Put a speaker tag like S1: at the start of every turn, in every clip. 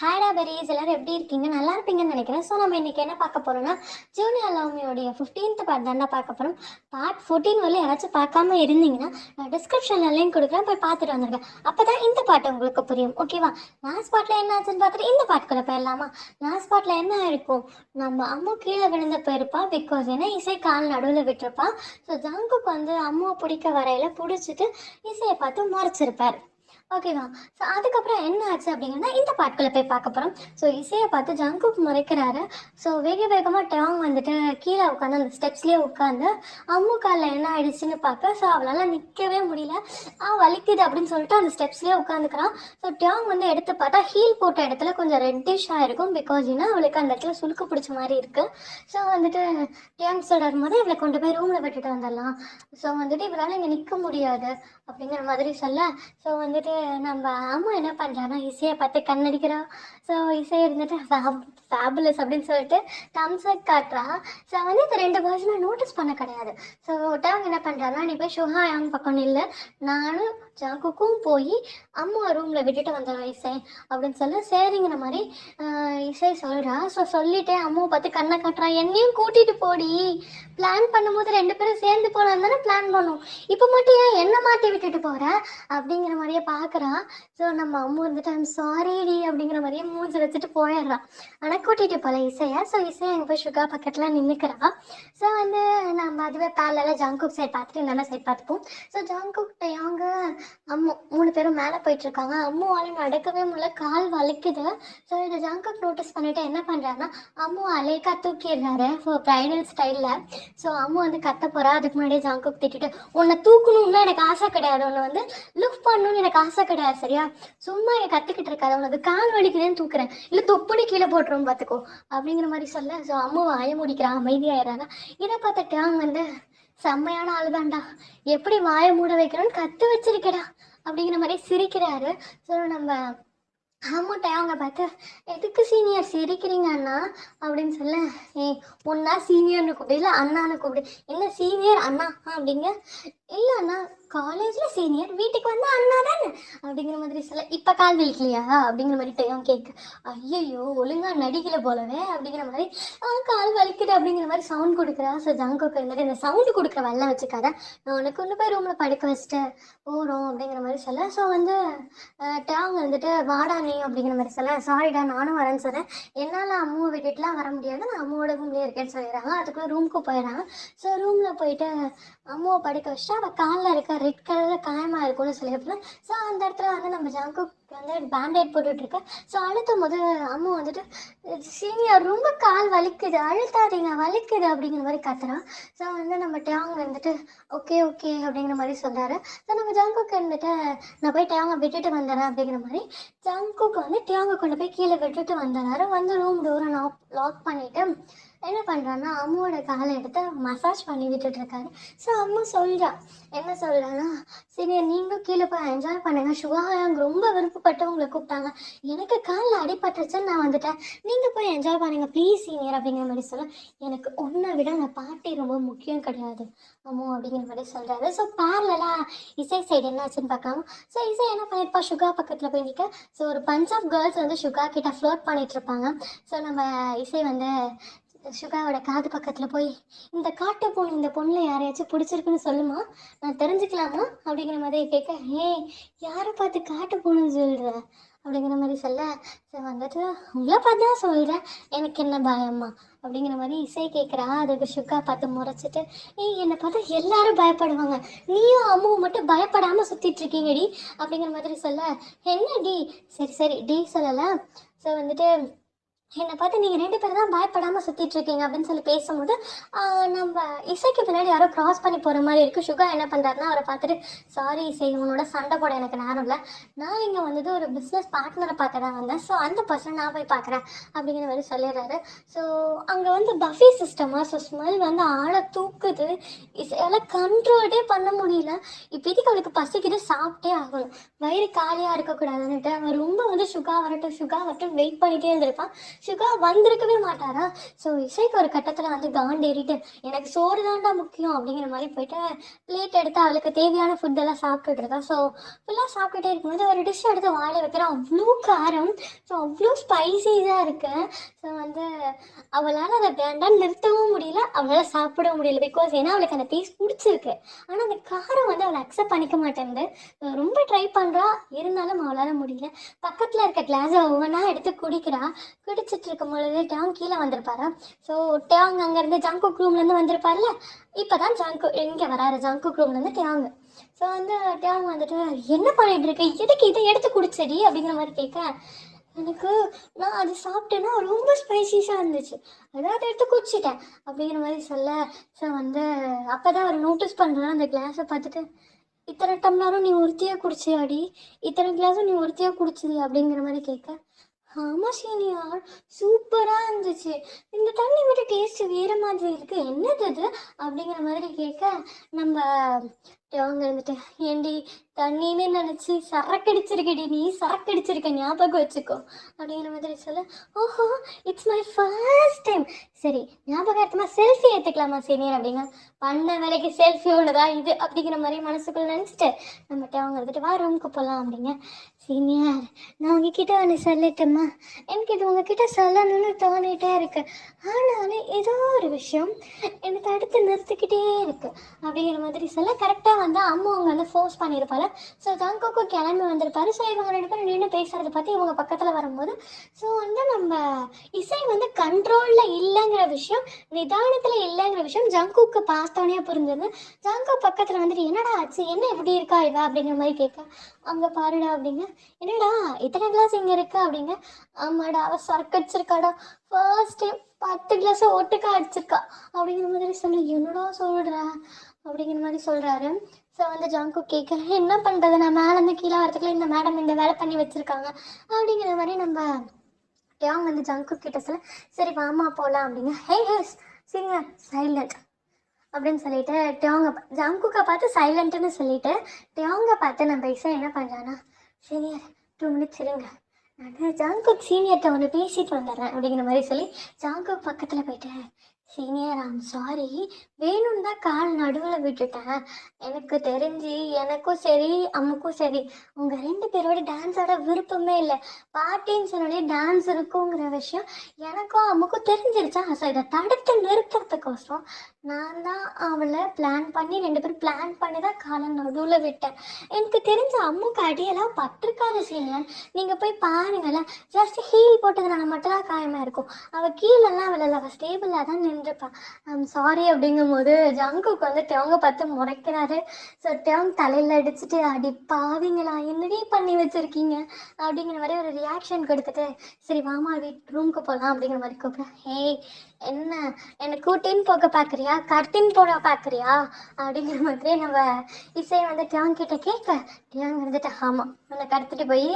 S1: ஹேடா berries எல்லாரும் எப்படி இருக்கீங்க? நல்லா இருப்பீங்கன்னு நினைக்கிறேன். ஸோ நம்ம இன்னைக்கு என்ன பார்க்க போறோம்னா, ஜூனியர் லவ்மியோடைய 15th பார்ட் தாண்டா பார்க்க போறோம். பார்ட் 14 வரல யாராச்சும் பார்க்காம இருந்தீங்கன்னா, நான் டிஸ்கிரிப்ஷனில் லிங்க் கொடுக்குறேன், போய் பார்த்துட்டு வந்துருங்க. அப்பதான் இந்த பாட்டு உங்களுக்கு புரியும். ஓகேவா? லாஸ்ட் பார்ட்ல என்ன ஆச்சுன்னு பார்த்துட்டு இந்த பாட்டுக்குள்ள போயிடலாமா? லாஸ்ட் பார்ட்ல என்ன இருக்கும்? நம்ம அம்மு கீழே விழுந்த போயிருப்பா. பிகாஸ் ஏன்னா இசை கால் நடுவில் விட்டுருப்பா. ஸோ ஜங்குக்கு வந்து அம்முவை பிடிக்க வரையில பிடிச்சிட்டு இசையை பார்த்து முறைச்சிருப்பார். ஓகேவா? ஸோ அதுக்கப்புறம் என்ன ஆச்சு அப்படிங்கன்னா இந்த பாட்டுக்குள்ள போய் பார்க்க போகிறோம். ஸோ இசையை பார்த்து ஜங்குக் முறைக்கிறாரு. ஸோ வேக வேகமாக டாங் வந்துட்டு கீழே உட்காந்து அந்த ஸ்டெப்ஸ்லேயே உட்காந்து அம்மு காலில் என்ன ஆயிடுச்சுன்னு பார்க்க. ஸோ அவளால் நிற்கவே முடியல. வலிக்குது அப்படின்னு சொல்லிட்டு அந்த ஸ்டெப்ஸ்லேயே உட்காந்துக்கிறான். ஸோ டாங் வந்து எடுத்து பார்த்தா ஹீல் போட்ட இடத்துல கொஞ்சம் ரெட்டிஷாக இருக்கும். பிகாஸ் ஏன்னா அவளுக்கு அந்த இடத்துல சுளுக்கு பிடிச்ச மாதிரி இருக்குது. ஸோ வந்துட்டு டாங் சொல்கிற போது இவளை கொண்டு போய் ரூமில் விட்டுட்டு வந்துடலாம். ஸோ வந்துட்டு இவளால் இங்கே நிற்க முடியாது அப்படிங்கிற மாதிரி சொல்ல. ஸோ வந்துட்டு நம்ம அம்மா என்ன பண்ணுறான்னா இசையை பார்த்து கண்ணடிக்கிறா. ஸோ இசை இருந்துட்டு ஃபேபுலஸ் அப்படின்னு சொல்லிட்டு தம்ஸ்அப் காட்டுறா. ஸோ வந்து இந்த ரெண்டு பர்சனை நோட்டீஸ் பண்ண கிடையாது. ஸோ டாங் என்ன பண்ணுறான்னா நீ போய் ஷுஹாயாங் பக்கம் இல்லை, நானும் ஜாங்குக்கும் போய் அம்மா ரூமில் விட்டுட்டு வந்துடுறோம் இசை அப்படின்னு சொல்ல சரிங்கிற மாதிரி இசை சொல்கிறா. ஸோ சொல்லிட்டே அம்மாவை பார்த்து கண்ணை காட்டுறா. என்னையும் கூட்டிகிட்டு போடி, பிளான் பண்ணும்போது ரெண்டு பேரும் சேர்ந்து போகலாம் தானே பிளான் பண்ணோம், இப்போ மட்டும் ஏன் என்ன மாட்டி விட்டுட்டு போகிற அப்படிங்கிற மாதிரியே பார்க்குறான். ஸோ நம்ம அம்மா வந்துட்டு ஐம் சாரிடி அப்படிங்கிற மாதிரியே மூஞ்சி வச்சுட்டு போயிடுறான். ஆனால் கூட்டிகிட்டு போகல இசையை. ஸோ இசையை அங்கே போய் சுகா பக்கத்தில் நின்றுக்கிறா. ஸோ வந்து நம்ம அதுவே பேரலில் ஜங்குக் சைட் பார்த்துட்டு இந்த சைட் பார்த்துப்போம். ஸோ ஜங்குக் டயாங்க அம்மு 3 பேரும் மேலே போயிட்டுருக்காங்க. அம்முவாலையும் நடக்கவே முடியல, கால் வலிக்குது. ஸோ இதை ஜங்குக் நோட்டீஸ் பண்ணிவிட்டு என்ன பண்ணுறாருன்னா அம்மு அலேக்கா தூக்கிடுறாரு. ஸோ ப்ரைடல் ஸ்டைலில். ஸோ அம்மு வந்து கத்த போகிறா. அதுக்கு முன்னாடியே ஜங்குக் திட்டிட்டு உன்னை தூக்கணும்னா எனக்கு ஆசை கிடையாது, உன்னை வந்து லுக் பண்ணணும்னு எனக்கு ஆசை கிடையாது, சரியா? சும்மா என் கற்றுக்கிட்டு இருக்காது, உனக்கு கால் வலிக்குதுன்னு தூக்குறேன், இல்லை தொப்புடி கீழே போட்டுரும் பார்த்துக்கோ அப்படிங்கிற மாதிரி சொல்ல. ஸோ அம்மா வாய முடிக்கிறான், அமைதியாயிடுறாங்க. இதை பார்த்த டாங் வந்து செம்மையான ஆளுதான்டா, எப்படி வாயை மூட வைக்கணும்னு கற்று வச்சிருக்கடா அப்படிங்கிற மாதிரி சிரிக்கிறாரு. ஸோ நம்ம ஆமாட்டேன் அவங்க பார்த்து எதுக்கு சீனியர் சிரிக்கிறீங்க அண்ணா அப்படின்னு சொல்ல, ஒன்னா சீனியர்னு கூப்பிடு இல்லை அண்ணான்னு கூப்பிடு. என்ன சீனியர் அண்ணா அப்படிங்க? இல்லை அண்ணா காலேஜில் சீனியர், வீட்டுக்கு வந்து அண்ணா தானே அப்படிங்கிற மாதிரி சொல்ல. இப்போ கால் வலிக்கலையா அப்படிங்கிற மாதிரி டைம் கேட்கு. ஐயையோ ஒழுங்கா நடிக்கலை போலவே அப்படிங்கிற மாதிரி கால் வலிக்குது அப்படிங்கிற மாதிரி சவுண்ட் கொடுக்குறா. ஸோ ஜங்குக்கு இருந்துட்டு இந்த சவுண்டு கொடுக்குற வெள்ளம் வச்சுக்காத, நான் உனக்கு கொண்டு போய் ரூமில் படுக்க வச்சுட்டு போகிறோம் அப்படிங்கிற மாதிரி சொல்ல. ஸோ வந்து டாங் வந்துட்டு வாடா நீ அப்படிங்கிற மாதிரி சொல்ல. சாரிடா நானும் வரேன்னு சொன்னேன், என்னால் அம்மாவை விட்டுட்டுலாம் வர முடியாது, நான் அம்மாவோட ரூம்லேயே இருக்கேன்னு சொல்லிடுறாங்க. அதுக்குள்ளே ரூமுக்கு போயிடுறாங்க. ஸோ ரூமில் போயிட்டு அம்மாவை படுக்க வச்சுட்டு அவள் காலில் இருக்க ரெட் கலரில் காயமாக இருக்கும்னு சொல்லியிருப்பேன். ஸோ அந்த இடத்துல வந்து நம்ம ஜங்குக்கு வந்து பேண்டேட் போட்டுட்ருக்கேன். ஸோ அழுத்தும் போது அம்மா வந்துட்டு சீனியர் ரொம்ப கால் வலிக்குது, அழுத்தாதீங்க வலிக்குது அப்படிங்கிற மாதிரி கத்துறான். ஸோ வந்து நம்ம டாங் வந்துட்டு ஓகே ஓகே அப்படிங்கிற மாதிரி சொல்கிறாரு. ஸோ நம்ம ஜங்குக்கு இருந்துட்டு நான் போய் டாங்கை விட்டுட்டு வந்துடுறேன் அப்படிங்கிற மாதிரி ஜங்குக்கு வந்து டாங்கை கொண்டு போய் கீழே விட்டுட்டு வந்துடுறாரு. வந்து ரூம் டோரை லாக் பண்ணிவிட்டு என்ன பண்ணுறான்னா அம்மாவோட காலை எடுத்து மசாஜ் பண்ணி விட்டுட்டு இருக்காரு. ஸோ அம்மா சொல்கிறா, என்ன சொல்கிறான்னா சீனியர் நீங்களும் கீழே போய் என்ஜாய் பண்ணுங்க, சுகாங்க ரொம்ப விருப்பப்பட்டு உங்களை கூப்பிட்டாங்க, எனக்கு காலில் அடிபட்டுருச்சுன்னு நான் வந்துட்டேன், நீங்கள் போய் என்ஜாய் பண்ணுங்க ப்ளீஸ் சீனியர் அப்படிங்கிற மாதிரி சொல்ல. எனக்கு ஒன்றை விட அந்த பார்ட்டி ரொம்ப முக்கியம் கிடையாது அம்மோ அப்படிங்கிற மாதிரி சொல்கிறாரு. ஸோ பேரலாக இசை சைடு என்ன ஆச்சுன்னு பார்க்கலாம். ஸோ இசை என்ன பண்ணியிருப்பா, சுகா பக்கத்தில் போய் நிற்க. ஸோ ஒரு பஞ்ச் ஆஃப் கேர்ள்ஸ் வந்து சுகா கிட்ட ஃப்ளோட் பண்ணிட்டு இருப்பாங்க. ஸோ நம்ம இசை வந்து சுகாவோட காது பக்கத்தில் போய் இந்த காட்டு பொண்ணு இந்த பொண்ணில் யாரையாச்சும் பிடிச்சிருக்குன்னு சொல்லுமா, நான் தெரிஞ்சுக்கலாமா அப்படிங்கிற மாதிரி கேட்க. யாரை பார்த்து காட்டு பொண்ணுன்னு சொல்கிற அப்படிங்கிற மாதிரி சொல்ல. ஸோ வந்துட்டு உங்களை பார்த்து தான் சொல்கிறேன், எனக்கு என்ன பயமா அப்படிங்கிற மாதிரி இசை கேட்குறா. அதுக்கு சுகா பார்த்து முறைச்சிட்டு என்னை பார்த்தா எல்லாரும் பயப்படுவாங்க, நீயும் அம்மாவும் மட்டும் பயப்படாமல் சுற்றிட்டு இருக்கீங்கடி அப்படிங்கிற மாதிரி சொல்ல. என்ன டி? சரி சரி டி சொல்லலை. ஸோ வந்துட்டு என்னை பார்த்து நீங்கள் 2 பேரும் தான் பயப்படாமல் சுற்றிட்டு இருக்கீங்க அப்படின்னு சொல்லி பேசும்போது நம்ம இசைக்கு பின்னாடி யாரோ க்ராஸ் பண்ணி போகிற மாதிரி இருக்குது. சுகா என்ன பண்ணுறாருன்னா அவரை பார்த்துட்டு சாரி இசை, உன்னோட சண்டை போட எனக்கு நேரம் இல்லை, நான் இங்கே வந்தது ஒரு பிஸ்னஸ் பார்ட்னரை பார்க்க தான் வந்தேன், ஸோ அந்த பர்சன் நான் போய் பார்க்குறேன் அப்படிங்கிற மாதிரி சொல்லிடுறாரு. ஸோ அங்கே வந்து பஃபே சிஸ்டமாக, ஸோ ஸ்மெல் வந்து ஆளை தூக்குது, இசையால் கண்ட்ரோல்டே பண்ண முடியல. இப்போதைக்கு அவளுக்கு பசிக்குது, சாப்பிட்டே ஆகணும், வயிறு காலியாக இருக்கக்கூடாதுன்னுட்டு அவன் ரொம்ப வந்து சுகா வரட்டும் வெயிட் பண்ணிகிட்டே இருந்திருப்பான். சுகா வந்திருக்கவே மாட்டாரா. ஸோ இசைக்கு ஒரு கட்டத்தில் வந்து காண்டேறிட்டு எனக்கு சோறு தான்டா முக்கியம் அப்படிங்கிற மாதிரி போயிட்டு பிளேட் எடுத்து அவளுக்கு தேவையான ஃபுட்டெல்லாம் சாப்பிட்டுட்டு இருக்கா. ஸோ ஃபுல்லாக சாப்பிட்டுட்டே இருக்கும்போது ஒரு டிஷ் எடுத்து வாயில் வைக்கிறேன், அவ்வளோ காரம், ஸோ அவ்வளோ ஸ்பைசிஸாக இருக்கு. ஸோ வந்து அவளால் அதை வேண்டாம் நிறுத்தவும் முடியல, அவளால் சாப்பிடவும் முடியல. பிகாஸ் ஏன்னா அவளுக்கு அந்த டேஸ்ட் பிடிச்சிருக்கு, ஆனால் அந்த காரம் வந்து அவளை அக்செப்ட் பண்ணிக்க மாட்டேங்குது. ரொம்ப ட்ரை பண்ணுறா, இருந்தாலும் அவளால் முடியல. பக்கத்தில் இருக்க கிளாஸை ஒவ்வொன்றா எடுத்து குடிக்கிறா. குடிச்சிட்டு இருக்கும் பொழுது டேங் கீழே வந்திருப்பாரா. ஸோ டேங் அங்கேருந்து ஜாங்குக் ரூம்லேருந்து வந்திருப்பார்ல, இப்போ தான் ஜாங்கு இங்கே வராரு, ஜாங்குக் ரூம்லேருந்து டேங். ஸோ வந்து டேங் வந்துட்டு என்ன பண்ணிட்டு இருக்கு, எதுக்கு இதை எடுத்து குடிச்சடி அப்படிங்கிற மாதிரி கேட்க, எனக்கு நான் அது சாப்பிட்டேன்னா ரொம்ப ஸ்பைசிஸாக இருந்துச்சு, அதாவது எடுத்து குடிச்சிட்டேன் அப்படிங்கிற மாதிரி சொல்ல. ஸோ வந்து அப்போ தான் அவர் நோட்டீஸ் பண்ணுறேன் அந்த கிளாஸை பார்த்துட்டு, இத்தனை டம்ளரும் நீ ஒருத்தியாக குடிச்சியாடி, இத்தனை கிளாஸும் நீ ஒருத்தியாக குடிச்சிடி அப்படிங்கிற மாதிரி கேட்க, ஆமாம் சீனியர், சூப்பராக இருந்துச்சு, இந்த தண்ணி விட டேஸ்ட் வேறு மாதிரி இருக்குது, என்னது அது அப்படிங்கிற மாதிரி கேட்க, நம்ம அவங்க இருந்துட்டு, ஏண்டி தண்ணின்னு நினச்சி சரக்கடிச்சிருக்கடி, நீ சரக்கடிச்சிருக்க ஞாபகம் வச்சுக்கோ அப்படிங்கிற மாதிரி சொல்ல, ஓஹோ இட்ஸ் மை ஃபர்ஸ்ட் டைம், சரி ஞாபகார்த்தமாக செல்ஃபி எடுத்துக்கலாமா சீனியர் அப்படிங்க, பண்ண வேலைக்கு செல்ஃபி ஒன்றுதா இது அப்படிங்கிற மாதிரி மனசுக்குள்ள நினச்சிட்டு நம்மகிட்ட அவங்க இருந்துட்டு வா ரூமுக்கு போகலாம் அப்படிங்க. சீனியர் நான் உங்ககிட்ட ஒன்று சொல்லட்டுமா, எனக்கு இது உங்ககிட்ட சொல்லணும்னு தோணிகிட்டே இருக்கு, ஆனாலும் ஏதோ ஒரு விஷயம் எனக்கு அடுத்து நிறுத்திக்கிட்டே இருக்கு அப்படிங்கிற மாதிரி சொல்ல, கரெக்டாக வந்து அம்மா அவங்க வந்து ஃபோர்ஸ் பண்ணியிருப்பாரு. ஸோ ஜாங்கோக்கும் கிளம்பி வந்திருப்பாரு. ஸோ இவங்க ரெண்டு பேரும் நின்று பேசுறதை பார்த்து இவங்க பக்கத்தில் வரும்போது, ஸோ வந்து நம்ம இசை வந்து கண்ட்ரோலில் இல்லைங்கிற விஷயம், நிதானத்தில் இல்லைங்கிற விஷயம் ஜங்குக்கு பார்த்தோன்னே புரிஞ்சது. ஜங்கு பக்கத்தில் வந்துட்டு என்னடா ஆச்சு, என்ன எப்படி இருக்கா இவ அப்படிங்கிற மாதிரி கேட்க, அங்கே பாருடா அப்படிங்க, என்னடா இத்தனை கிளாஸ் இங்கே இருக்கா அப்படிங்க, ஆமாடா அவள் சரக்கு அடிச்சிருக்காடா, ஃபர்ஸ்ட் டைம் 10 கிளாஸை ஒட்டுக்கா அடிச்சிருக்கா அப்படிங்கிற மாதிரி சொல்லி, என்னடா சொல்கிற அப்படிங்கிற மாதிரி சொல்கிறாரு. ஸோ வந்து ஜாங்கு கேட்குறேன், என்ன பண்ணுறது, நான் மேலேருந்து கீழே வரதுக்குள்ள இந்த மேடம் இந்த வேலை பண்ணி வச்சுருக்காங்க அப்படிங்கிற மாதிரி நம்ம டேங் வந்து ஜங்கு கிட்ட சொல்ல, சரி வாமா போகலாம் அப்படிங்க. ஹே ஹேஸ் சரிங்க சைலண்ட் அப்படின்னு சொல்லிட்டு டேங்க ஜங்குக்கை பார்த்து சைலண்ட்டுன்னு சொல்லிட்டு டேங்கை பார்த்து நம்ம இசை என்ன பண்ணுறான்னா, சீனியர் 2 மினிட்ஸ் இருங்க, நான் ஜாங்குக் சீனியர்கிட்ட ஒன்று பேசிட்டு வந்துடுறேன் அப்படிங்கிற மாதிரி சொல்லி ஜாங்குக் பக்கத்தில் போயிட்டேன். சீனியர் ஐம் சாரி, வேணும்னு தான் கால் நடுவில் விட்டுட்டேன், எனக்கு தெரிஞ்சு எனக்கும் சரி அம்முக்கும் சரி உங்கள் 2 பேரோட டான்ஸோட விருப்பமே இல்லை, பாட்டின்னு சொன்னோடனே டான்ஸ் இருக்குங்கிற விஷயம் எனக்கும் அம்முக்கும் தெரிஞ்சிருச்சா. ஸோ இதை தடுத்து நிறுத்துறதுக்கோசரம் நான் தான் அவளை பிளான் பண்ணி 2 பேரும் பிளான் பண்ணி தான் காலை நடுவில் விட்டேன். எனக்கு தெரிஞ்ச அம்முக்கு அடியெல்லாம் பட்டிருக்காது சீனியர், நீங்கள் போய் பாருங்களேன், ஜஸ்ட் ஹீல் போட்டதுனால மட்டும்தான் காயமாக இருக்கும், அவள் கீழெல்லாம் அவள் ஸ்டேபிளாக தான் நின்றுப்பான். ஐம் சாரி அப்படிங்கும் போது ஜங்குக்கு வந்து டேங்க பார்த்து முறைக்கிறாரு. ஸோ டேங் தலையில் அடிச்சுட்டு, அடி பாவிங்களா என்னடி பண்ணி வச்சுருக்கீங்க அப்படிங்கிற மாதிரி ஒரு ரியாக்ஷன் கொடுத்துட்டு, சரி வாமா ரூமுக்கு போகலாம் அப்படிங்கிற மாதிரி கூப்பிட்றேன். ஹேய் என்ன என்னை கூட்டின்னு போக பார்க்குறியா, கட்டின்னு போட பார்க்குறியா அப்படிங்கிற மாதிரி நம்ம இசை வந்து டேங் கிட்ட கேட்க, டேங் வந்துட்டு ஆமாம் உன்னை கடத்திட்டு போய்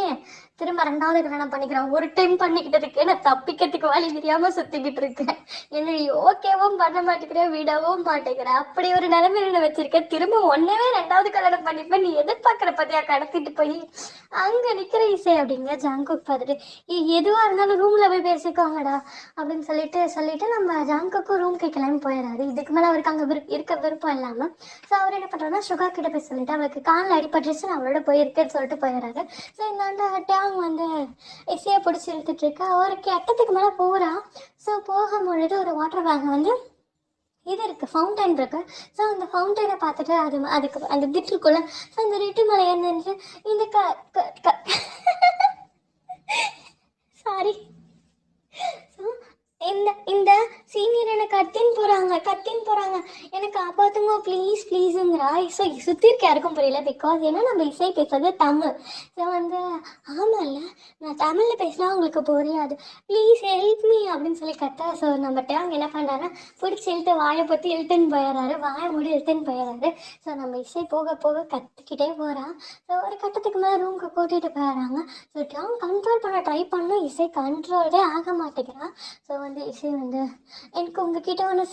S1: திரும்ப 2வது கல்யாணம் பண்ணிக்கிறேன், ஒரு டைம் பண்ணிக்கிட்டு இருக்கேன், நான் தப்பிக்கிறதுக்கு வழி தெரியாமல் சுற்றிக்கிட்டு இருக்கேன், என்ன ஓகேவும் பண்ண மாட்டேங்கிறேன் விடவும் மாட்டேங்கிறேன், அப்படி ஒரு நிலைமையில வச்சிருக்கேன், திரும்ப ஒன்னவே 2வது கல்யாணம் பண்ணிப்பேன், நீ எதிர்பார்க்குற பத்தியா கடத்திட்டு போய் அங்கே நிற்கிற இசை அப்படிங்க. ஜாங்குக் பார்த்துட்டு எதுவாக இருந்தாலும் ரூமில் போய் பேசிக்கோங்கடா அப்படின்னு சொல்லிட்டு நம்ம ஜாங்குக்கும் ரூம்க்கு கிளம்பி போயிடாரு. இதுக்கு மேலே அவருக்கு அங்கே இருக்க விருப்பம் இல்லாமல் ஸோ அவர் என்ன பண்ணுறாருன்னா சுகா கிட்ட போய் சொல்லிட்டு அவருக்கு காலில் அடிபட்டுருச்சு, நான் அவரோட போயிருக்கேன்னு சொல்லிட்டு போயிடுறாரு. ஸோ இந்தாண்ட டேங் வந்து இசையை பிடிச்சி இழுத்துட்டு இருக்கா, ஒரு கட்டத்துக்கு மேலே போகிறா. ஸோ போகும்பொழுது ஒரு வாட்டர் பேக் வந்து இது இருக்குது, ஃபவுண்டைன் இருக்குது. ஸோ அந்த ஃபவுண்டைனை பார்த்துட்டு அதுக்கு அந்த திட்டுக்குள்ள ஸோ அந்த ரிட்டு மேலே ஏறிட்டு இந்த சாரி இந்த சீனியர் என்னை கத்தின்னு போகிறாங்க எனக்கு காப்பாற்றுங்க ப்ளீஸ் ப்ளீஸுங்கிறா. ஸோ சுற்றி இருக்க யாருக்கும் புரியல, பிகாஸ் ஏன்னா நம்ம இசை பேசுறது தமிழ். ஸோ வந்து ஆமாம்ல நான் தமிழில் பேசினா உங்களுக்கு புரியாது, ப்ளீஸ் ஹெல்ப் மீ அப்படின்னு சொல்லி கத்தா. ஸோ நம்ம டேங் என்ன பண்ணுறாருன்னா பிடிச்சி இழுத்து வாயை பற்றி இழுத்துன்னு போயிடுறாரு, வாயை மூடி இழுத்துன்னு போயிடுறாரு. ஸோ நம்ம இசை போக போக கற்றுக்கிட்டே போகிறான். ஸோ ஒரு கட்டத்துக்கு மேலே ரூமுக்கு கூட்டிகிட்டு போயிடுறாங்க. ஸோ டேங் கண்ட்ரோல் பண்ண ட்ரை பண்ணால் இசை கண்ட்ரோலே ஆக மாட்டேங்கிறான். ஸோ வந்து இசை வந்து எனக்கு உங்ககிட்ட ஒன்று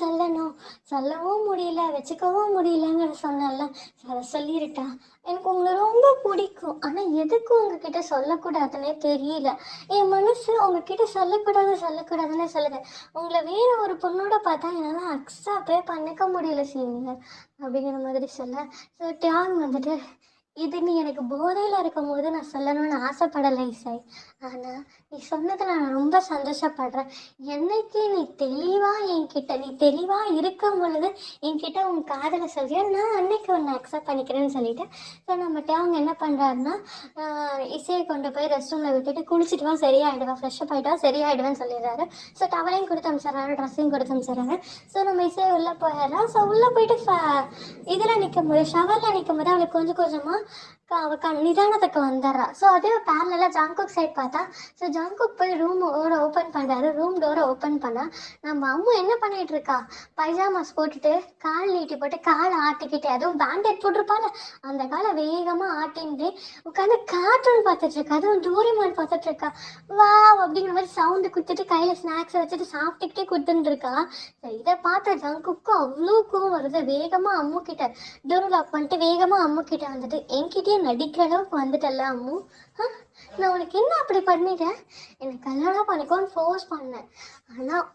S1: சொல்லவும் முடியல, வச்சுக்கவும் முடியலங்கிற சொன்னேன்ல, அதை சொல்லிருட்டா. எனக்கு உங்களை ரொம்ப பிடிக்கும், ஆனால் எதுக்கு உங்ககிட்ட சொல்லக்கூடாதுன்னே தெரியல. என் மனசு உங்ககிட்ட சொல்லக்கூடாதுன்னு சொல்லுது. உங்களை வேற ஒரு பொண்ணோட பார்த்தா என்னால் அக்செப்டே பண்ணிக்க முடியல சீனியர் அப்படிங்கிற மாதிரி சொல்ல. ஸோ டியான் வந்துட்டு, இது நீ எனக்கு போதையில் இருக்கும்போது நான் சொல்லணும்னு ஆசைப்படலை இசை. ஆனால் நீ சொன்னதில் நான் ரொம்ப சந்தோஷப்படுறேன். என்னைக்கு நீ தெளிவாக இருக்கும் பொழுது என்கிட்ட உன் காதலை சொல்றியா, நான் அன்னைக்கு உன்னை அக்செப்ட் பண்ணிக்கிறேன்னு சொல்லிட்டு. ஸோ நம்மகிட்ட அவங்க என்ன பண்ணுறாருன்னா, இசையை கொண்டு போய் ரெஸ்ட் ரூமில் விட்டுட்டு குளிச்சுட்டு வா சரியாயிடுவேன், ஃப்ரெஷ்ஷப் ஆகிட்டா சரியாயிடுவேன்னு சொல்லிடுறாரு. ஸோ டவலையும் கொடுத்து அனுப்பிச்சிடுறாரு, ட்ரெஸ்ஸையும் கொடுத்து அனுப்பிச்சிடுறாரு. ஸோ நம்ம இசையை உள்ளே போயிடுறோம். ஸோ உள்ளே போயிட்டு இதில் நிற்கும் போது, ஷவரில் நிற்கும் போது அவளுக்கு கொஞ்சம் கொஞ்சமாக அவள் நிதானத்துக்கு வந்துடுறா. ஸோ அதே பேரலாக ஜாங்குக் சைட் பார்த்தா, ஸோ ஜாங்குக் போய் ரூம் டோரை ஓப்பன் பண்ணால் நம்ம அம்மா என்ன பண்ணிகிட்டு இருக்கா, பைஜாமாஸ் போட்டுட்டு கால் நீட்டி போட்டு காலை ஆட்டிக்கிட்டு, அதுவும் பேண்டேட் போட்டிருப்பால அந்த காலை வேகமாக ஆட்டின்ட்டு உட்காந்து கார்ட்டூன் பார்த்துட்ருக்கா, அதுவும் டோரிமான் பார்த்துட்ருக்கா. வா அப்படிங்கிற மாதிரி சவுண்டு கொடுத்துட்டு கையில் ஸ்நாக்ஸை வச்சுட்டு சாப்பிட்டுக்கிட்டே கொடுத்துட்டு இருக்கா. ஸோ இதை பார்த்த ஜங்குக்கும் அவ்வளோ கோவம் வருது. வேகமாக அம்மு கிட்ட டோர் லாக் பண்ணிட்டு வேகமாக அம்மு கிட்ட வந்துட்டு, என்கிட்டயே நடிக்கிற அளவுக்கு வந்துட்டல்ல அம்மு, நான் உனக்கு என்ன அப்படி பண்ணிட்டேன், எனக்கு கல்யாணம் பண்ணிக்கோன்னு ஃபோர்ஸ் பண்ணேன். ஆனால்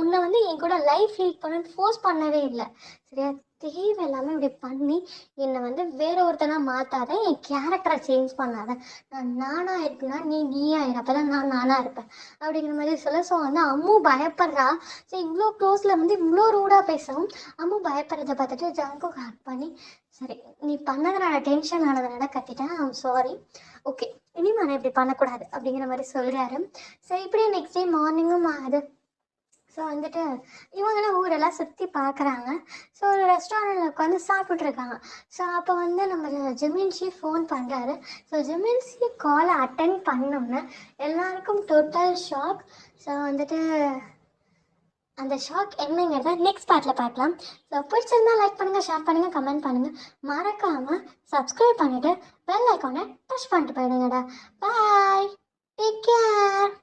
S1: உன்னை வந்து என் கூட லைஃப் லீட் பண்ணு ஃபோர்ஸ் பண்ணவே இல்லை, சரியா? தேவையில்லாமல் இப்படி பண்ணி என்னை வந்து வேற ஒருத்தனாக மாற்றாத, என் கேரக்டரை சேஞ்ச் பண்ணாத. நான் நானாக இருக்குன்னா நீயா இரு, அப்போ தான் நான் நானாக இருப்பேன் அப்படிங்கிற மாதிரி சொல்ல. ஸோ வந்து அம்மு பயப்படுறா. ஸோ இவ்வளோ க்ளோஸில் வந்து இவ்வளோ ரூடாக பேசவும் அம்மு பயப்படுறதை பார்த்துட்டு ஜங்கு ஹேக் பண்ணி, சரி நீ பண்ணதுனால டென்ஷன் ஆனதுனால கத்திட்டேன், ஐம் சாரி, ஓகே இனிமே நான் இப்படி பண்ணக்கூடாது அப்படிங்கிற மாதிரி சொல்கிறாரு. ஸோ இப்படியே நெக்ஸ்ட் டே மார்னிங்கும் ஆகுது. ஸோ வந்துட்டு இவங்களாம் ஊரெல்லாம் சுற்றி பார்க்குறாங்க. ஸோ ஒரு ரெஸ்டாரண்ட்டில் உட்காந்து சாப்பிட்ருக்காங்க. ஸோ அப்போ வந்து நம்ம ஜிமின்ஷி ஃபோன் பண்ணுறாரு. ஸோ ஜிமின்ஷி காலை அட்டன் பண்ணோன்னே எல்லாருக்கும் டோட்டல் ஷாக். ஸோ வந்துட்டு அந்த ஷாக் என்னங்கிறத நெக்ஸ்ட் பார்ட்டில் பார்க்கலாம். ஸோ பிடிச்சிருந்தா லைக் பண்ணுங்கள், ஷேர் பண்ணுங்கள், கமெண்ட் பண்ணுங்கள், மறக்காமல் சப்ஸ்கிரைப் பண்ணிவிட்டு பெல் ஐக்கானை டச் பண்ணிட்டு போயிடுங்கடா. பாய், டேக் கேர்.